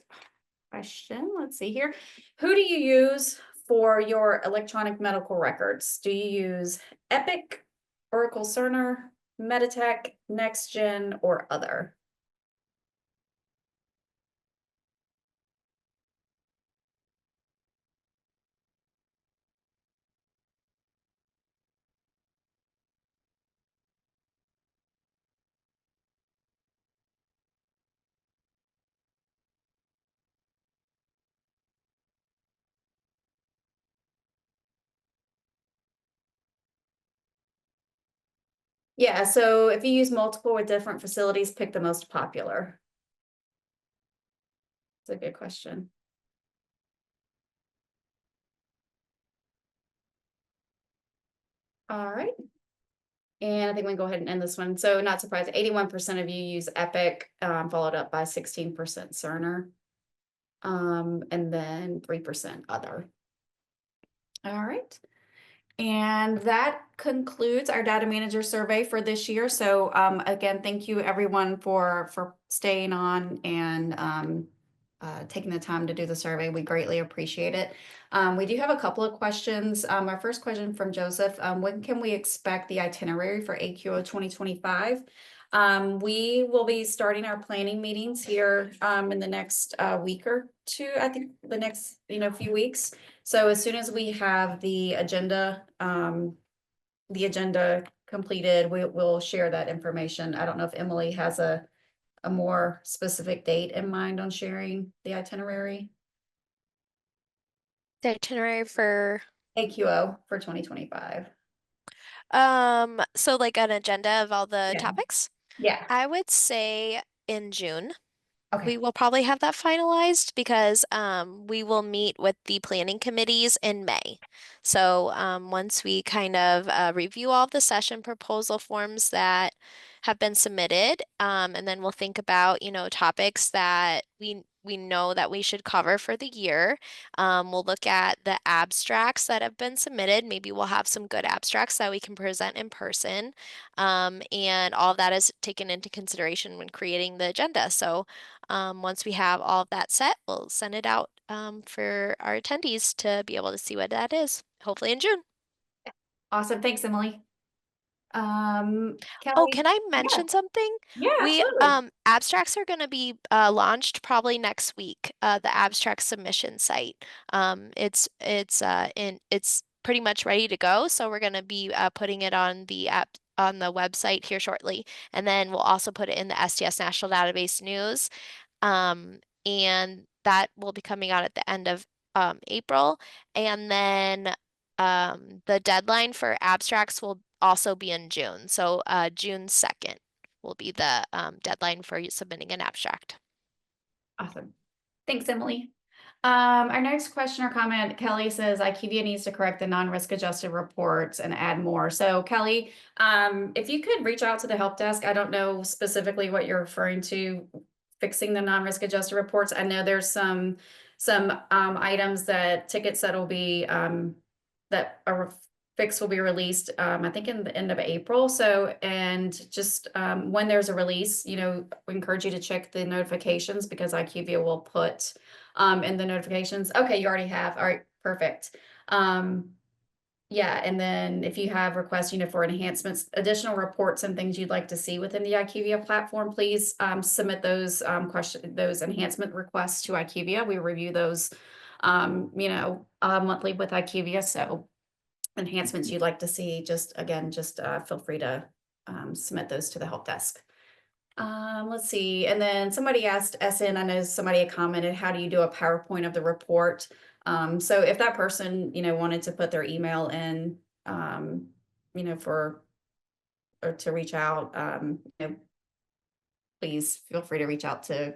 question, let's see here. Who do you use for your electronic medical records? Do you use Epic, Oracle Cerner, Meditech, NextGen, or other? Yeah, so if you use multiple with different facilities, pick the most popular. It's a good question. All right. And I think we can go ahead and end this one. So not surprised, 81% of you use Epic, followed up by 16% Cerner. And then 3% other. All right. And that concludes our data manager survey for this year. So again, thank you everyone for staying on and taking the time to do the survey. We greatly appreciate it. We do have a couple of questions. Our first question from Joseph, when can we expect the itinerary for AQO 2025? We will be starting our planning meetings here in the next week or two, I think the next few weeks. So as soon as we have the agenda completed, we'll share that information. I don't know if Emily has a more specific date in mind on sharing the itinerary. The itinerary for AQO for 2025? So like an agenda of all the Yeah. topics? Yeah, I would say in June. okay, We will probably have that finalized because we will meet with the planning committees in May. So once we kind of review all the session proposal forms that have been submitted, and then we'll think about, topics that we know that we should cover for the year. We'll look at the abstracts that have been submitted. Maybe we'll have some good abstracts that we can present in person. And all of that is taken into consideration when creating the agenda. So once we have all of that set, we'll send it out for our attendees to be able to see what that is, hopefully in June. awesome, thanks, Emily. Oh, Kelly? can I Yeah, mention something? yeah, We absolutely. abstracts are going to be launched probably next week. The abstract submission site. It's pretty much ready to go, so we're going to be putting it on the app on the website here shortly, and then we'll also put it in the STS National Database News. And that will be coming out at the end of April. And then the deadline for abstracts will also be in June. So June 2nd will be the deadline for submitting an abstract. Awesome. Thanks, Emily. Our next question or comment, Kelly says IQVIA needs to correct the non-risk adjusted reports and add more. So Kelly, if you could reach out to the help desk, I don't know specifically what you're referring to, fixing the non-risk adjusted reports. I know there's some items that tickets that'll be that are fix will be released, I think in the end of April. So, and just when there's a release, we encourage you to check the notifications because IQVIA will put in the notifications. Okay, you already have. All right, perfect. Yeah, and then if you have requests, for enhancements, additional reports and things you'd like to see within the IQVIA platform, please submit those those enhancement requests to IQVIA. We review those, monthly with IQVIA. So enhancements you'd like to see, just feel free to submit those to the help desk. Let's see. And then somebody asked SN, I know somebody had commented, how do you do a PowerPoint of the report? So if that person, wanted to put their email in, or to reach out, please feel free to reach out to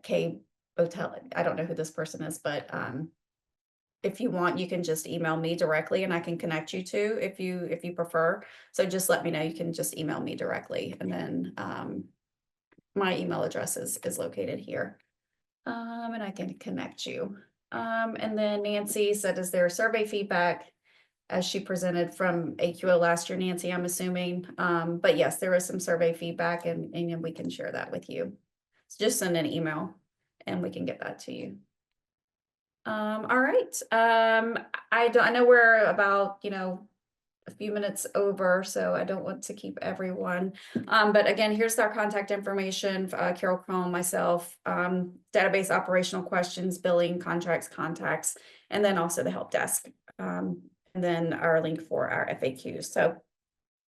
Kay Hotel. I don't know who this person is, but if you want, you can just email me directly and I can connect you to if you prefer. So just let me know. You can just email me directly, and then my email address is located here. And I can connect you. And then Nancy said, is there survey feedback as she presented from AQO last year, Nancy, I'm assuming. But yes, there is some survey feedback and we can share that with you. So just send an email and we can get that to you. All right. I know we're about, a few minutes over, so I don't want to keep everyone. But again, here's our contact information, Carol Chrome, myself, database operational questions, billing, contracts, contacts, and then also the help desk. And then our link for our FAQs. So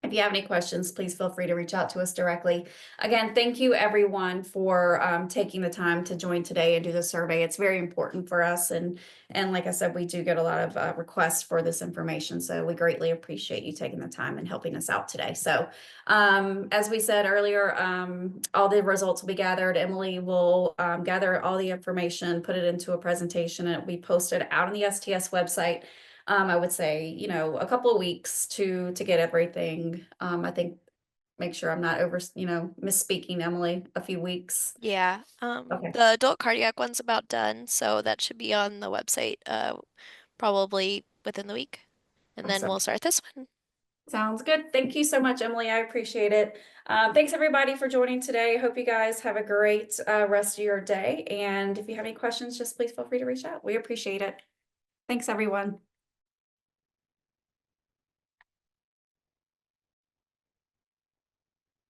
if you have any questions, please feel free to reach out to us directly. Again, thank you everyone for taking the time to join today and do the survey. It's very important for us. And like I said, we do get a lot of requests for this information. So we greatly appreciate you taking the time and helping us out today. So as we said earlier, all the results will be gathered. Emily will gather all the information, put it into a presentation, and it'll be posted out on the STS website. I would say, a couple of weeks to get everything. I think make sure I'm not misspeaking, Emily, a few weeks. Yeah. Okay. The adult cardiac one's about done, so that should be on the website probably within the week. And then Awesome. we'll start this one. Sounds good. Thank you so much, Emily. I appreciate it. Thanks everybody for joining today. Hope you guys have a great rest of your day. And if you have any questions, just please feel free to reach out. We appreciate it. Thanks, everyone.